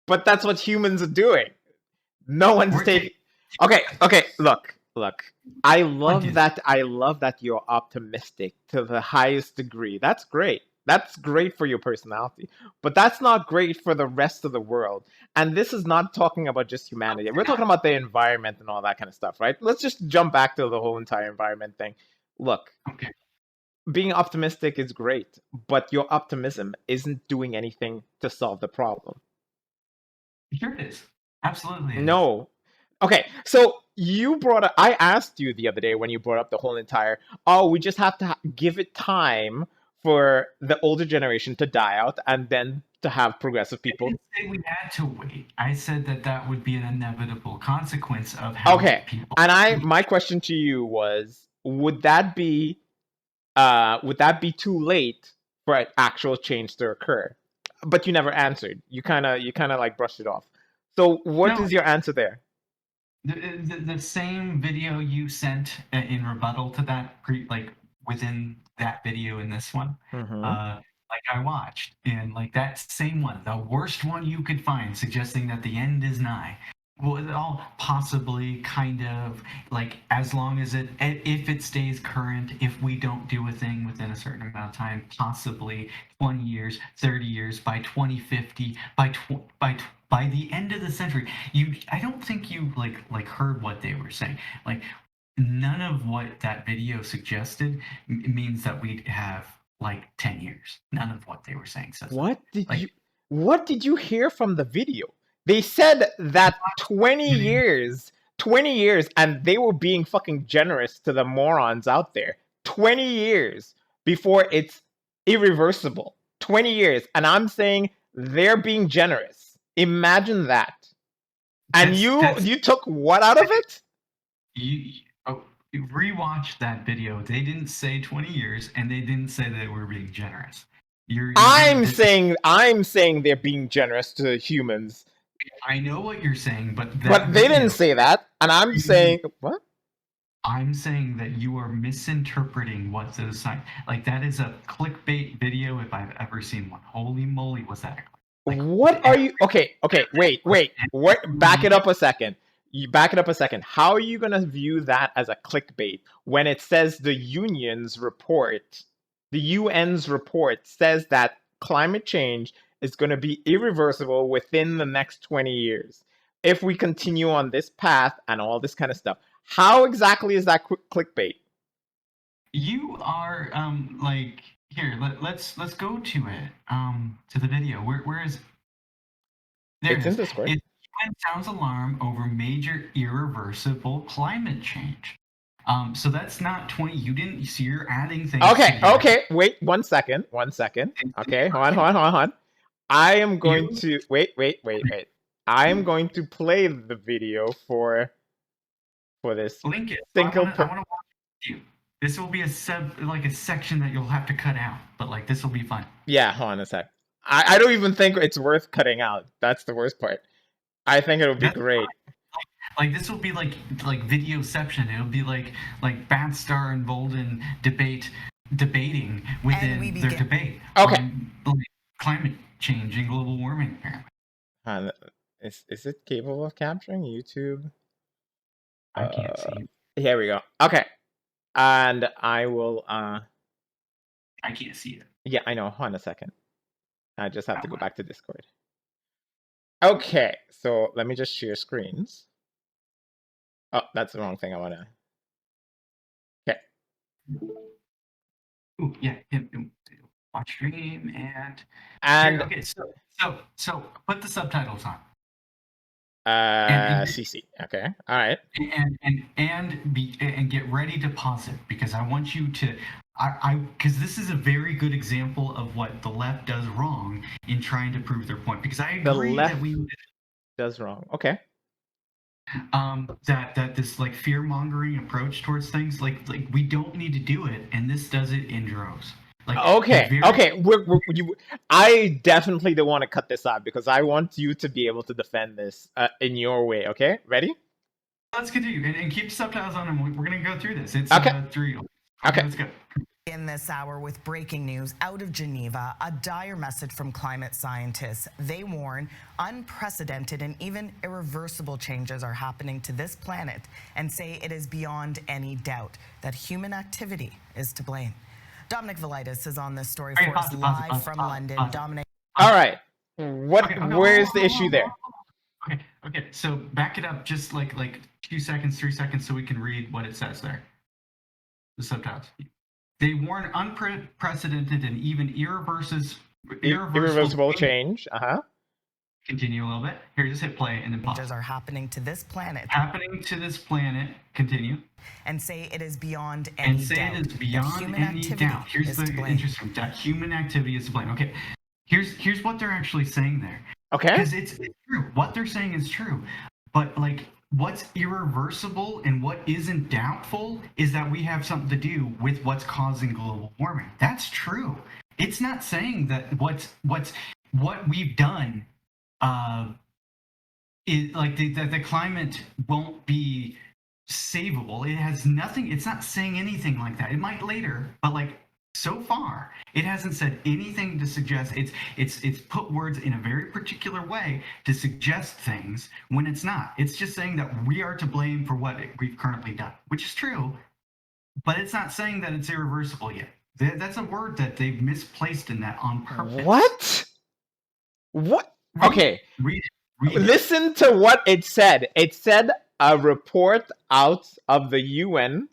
But that's what humans are doing. No one's We're taking. Okay, okay. Look. I What love is that. I love that you're optimistic to the highest degree. That's great. That's great for your personality. But that's not great for the rest of the world. And this is not talking about just humanity. We're talking about the environment and all that kind of stuff, right? Let's just jump back to the whole entire environment thing. Look, okay? being optimistic is great, but your optimism isn't doing anything to solve the problem. Sure, it is. Absolutely, it is. No. Okay, so you brought up, I asked you the other day when you brought up the whole entire, oh, we just have to give it time for the older generation to die out and then to have progressive I people. didn't say we had to wait. I said that that would be an inevitable consequence of how Okay, people. and my question to you was, would that be too late for an actual change to occur? But you never answered. You kind of like brushed it off. So what No, is your answer there? the same video you sent in rebuttal to that, like within that video in this one, Mm-hmm. uh, like I watched, and like that same one, the worst one you could find, suggesting that the end is nigh. Well, it all possibly kind of like as long as if it stays current, if we don't do a thing within a certain amount of time, possibly 20 years, 30 years, by 2050, by the end of the century. I don't think you like heard what they were saying. Like none of what that video suggested means that we'd have like 10 years. None of what they were saying says that. What did Like you what did you hear from the video? They said that 20 years and they were being fucking generous to the morons out there. 20 years before it's irreversible. 20 years and I'm saying they're being generous. Imagine that. And that's you took what out of it? you, oh, you rewatch that video. They didn't say 20 years, and they didn't say they were being generous. You're being I'm saying they're being generous to humans. I know what you're saying, but that But they didn't video. say that. And I'm saying what? I'm saying that you are misinterpreting what those signs like. That is a clickbait video if I've ever seen one. Holy moly, was that a like What are you? Okay, wait. What? Back it up a second. You back it up a second. How are you gonna view that as a clickbait when it says the UN's report says that climate change is going to be irreversible within the next 20 years if we continue on this path and all this kind of stuff. How exactly is that clickbait? You are like here. Let's go to it. To the video. Where is there? It It's in is. Discord. It sounds alarm over major irreversible climate change. So that's not 20. You didn't. So you're adding things. Okay. Wait 1 second. 1 second. Okay, hold on. I am going to wait. I am going to play the video for this. Link it. I Single. want to watch you. This will be a like a section that you'll have to cut out, but like this will be fun. Yeah, hold on a sec. I don't even think it's worth cutting out. That's the worst part. I think it'll be great. Like this will be like videoception. It'll be like Batstar and Volden debating within their debate. Okay. On, like, climate change and global warming. Apparently. Is it capable of capturing YouTube? I can't see. Here we go. Okay. And I will I can't see it. Yeah, I know. Hold on a second. I just have to go back to Discord. Okay, so let me just share screens. Oh, that's the wrong thing I want to. Okay. Ooh, yeah. Watch stream and okay. So put the subtitles on. CC. Okay. All right. And get ready to pause it because I want you to. Because this is a very good example of what the left does wrong in trying to prove their point. Because I agree that we does wrong. Okay. That this like fear mongering approach towards things like we don't need to do it, and this does it in droves. Like okay. I definitely don't want to cut this out because I want you to be able to defend this in your way. Okay, ready? Let's continue and keep subtitles on, and we're gonna go through this. It's okay. 3. Okay, let's go. In this hour with breaking news out of Geneva, a dire message from climate scientists. They warn unprecedented and even irreversible changes are happening to this planet and say it is beyond any doubt that human activity is to blame. Dominic Velitis is on this story for us live from London. Dominic. All right. Where's the issue there? Okay. So back it up just like 2 seconds, 3 seconds so we can read what it says there. The subtitles. They warn unprecedented and even irreversible change. Continue a little bit. Here, just hit play and then pause. Changes are happening to this planet. Continue. And say it is beyond any doubt. And say it is beyond any doubt. Here's the interesting that human activity is to blame. Okay. Here's what they're actually saying there. Okay. Because it's true. What they're saying is true. But like what's irreversible and what isn't doubtful is that we have something to do with what's causing global warming. That's true. It's not saying that what we've done is like the climate won't be savable. It has nothing. It's not saying anything like that. It might later, but like so far, it hasn't said anything to suggest it's put words in a very particular way to suggest things when it's not. It's just saying that we are to blame for what we've currently done, which is true, but it's not saying that it's irreversible yet. That's a word that they've misplaced in that on purpose. What? Okay. Read it. Listen to what it said. It said a report out of the UN,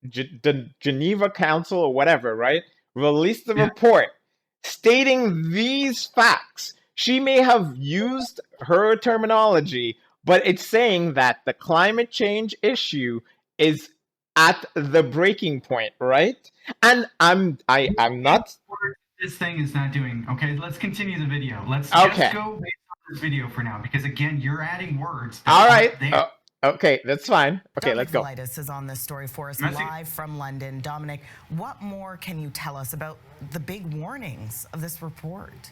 the Geneva Council or whatever, right? Released the report stating these facts. She may have used her terminology, but it's saying that the climate change issue is at the breaking point, right? And I'm not. This thing is not doing. Okay, let's continue the video. Let's just go based on this video for now, because again, you're adding words. All right. Okay, that's fine. Okay, let's go. Dominic Velitis is on this story for us live from London. Dominic, what more can you tell us about the big warnings of this report?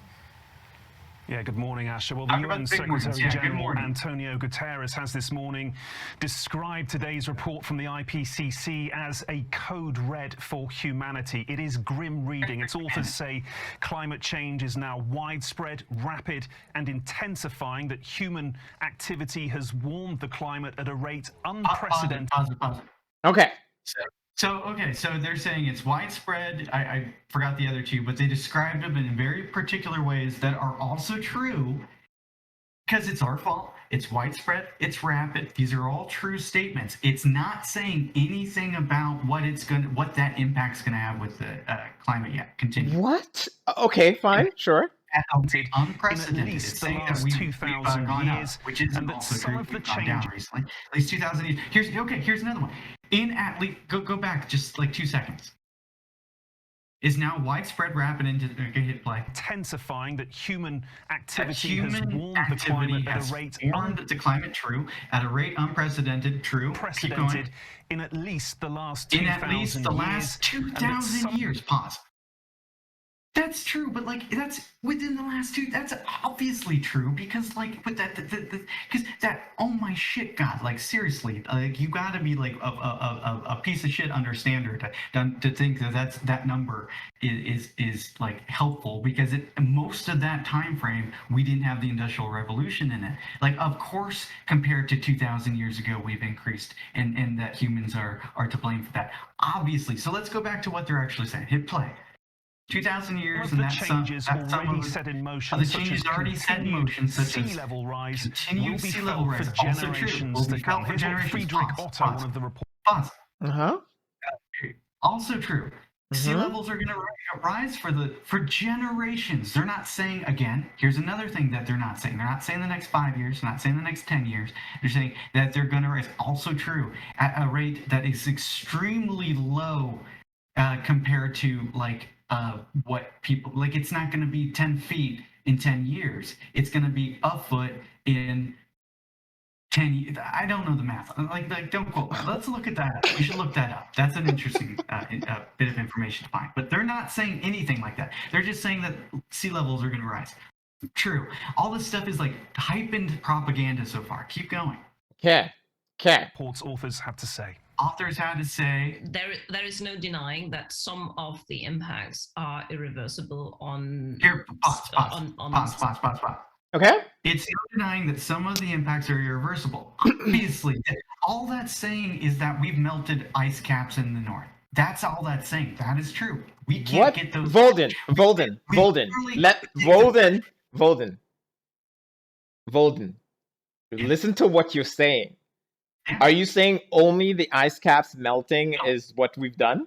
Yeah, good morning, Asha. Well, the UN Secretary General Antonio Guterres has this morning described today's report from the IPCC as a code red for humanity. It is grim reading. Its authors say climate change is now widespread, rapid, and intensifying, that human activity has warmed the climate at a rate unprecedented. Pause. Okay. So they're saying it's widespread. I forgot the other two, but they described them in very particular ways that are also true, because it's our fault. It's widespread. It's rapid. These are all true statements. It's not saying anything about what that impact's gonna have with the climate yet. Continue. What? Okay, fine, sure. Unprecedented. In at least the last 2,000 years, which is and that also some true. of the Gone down change recently. At least 2,000 years. Here's another one. In at least go back just like 2 seconds. Is now widespread, rapid, into hit play. Intensifying, that human activity has warmed the climate at a rate the climate true at a rate unprecedented. True. unprecedented in at least the last 2,000 years. In at least the last 2,000 years. Pause. That's true, but like that's within the last two. That's obviously true because like, but because that oh my shit, God, like seriously, like you got to be like a piece of shit understander to think that number is like helpful, because most of that time frame we didn't have the Industrial Revolution in it. Like of course, compared to 2,000 years ago, we've increased, and that humans are to blame for that. Obviously, so let's go back to what they're actually saying. Hit play. 2,000 years, and that's changes already set in motion. The changes already set in motion, such as sea level rise, continued sea level rise, for generations to come. Here's what Friedrich Otto, one of the reporters. Also true. Sea levels are going to rise for generations. They're not saying, again, here's another thing that they're not saying. They're not saying the next 5 years, they're not saying the next 10 years. They're saying that they're going to rise. Also true, at a rate that is extremely low compared to like what people like. It's not going to be 10 feet in 10 years. It's going to be a foot in 10 years. I don't know the math. Like don't quote me. Let's look at that. We should look that up. That's an interesting bit of information to find. But they're not saying anything like that. They're just saying that sea levels are going to rise. True. All this stuff is like hyped propaganda so far. Keep going. Okay. Report's authors have to say. authors had to say. There is no denying that some of the impacts are irreversible on. Here, pause. Okay. It's no denying that some of the impacts are irreversible. Obviously, all that's saying is that we've melted ice caps in the north. That's all that's saying. That is true. We can't get those. Volden. Listen to what you're saying. Yeah. Are you saying only the ice caps melting is what we've done?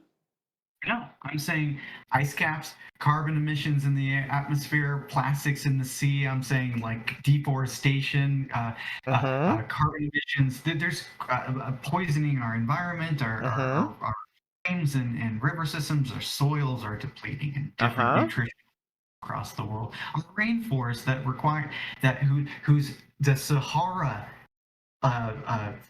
No, I'm saying ice caps, carbon emissions in the atmosphere, plastics in the sea. I'm saying like deforestation, carbon emissions. There's poisoning our environment, our streams and river systems. Our soils are depleting and different nutrition across the world. Our rainforests whose the Sahara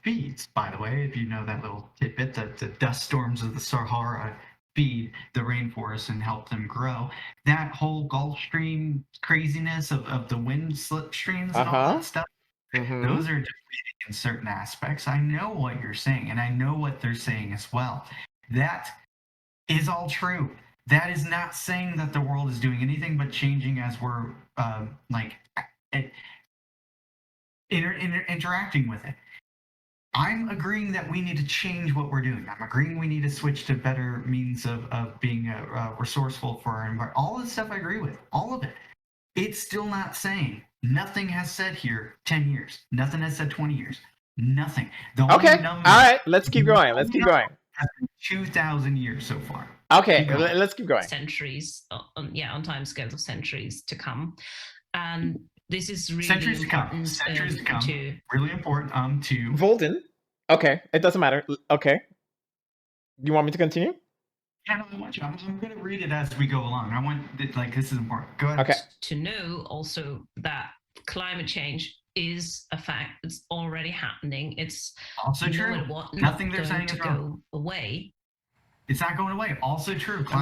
feeds, by the way, if you know that little tidbit, that the dust storms of the Sahara feed the rainforests and help them grow. That whole Gulf Stream craziness of the wind slip streams and all that stuff, those are depleting in certain aspects. I know what you're saying, and I know what they're saying as well. That is all true. That is not saying that the world is doing anything but changing as we're interacting with it. I'm agreeing that we need to change what we're doing. I'm agreeing we need to switch to better means of being resourceful for our environment. All this stuff I agree with, all of it. It's still not saying, nothing has said here 10 years. Nothing has said 20 years. Nothing. Okay, all right, let's keep going. 2,000 years so far. Okay, let's keep going. Centuries, on timescales of centuries to come. And this is really centuries important. Centuries to come. Really important. To Volden. Okay, it doesn't matter. Okay. You want me to continue? Yeah, no, I want you. I'm going to read it as we go along. I want this is important. Go ahead. Okay. To know also that climate change is a fact. It's already happening. It's also true. Nothing they're saying is wrong. Go away. It's not going away. Also true.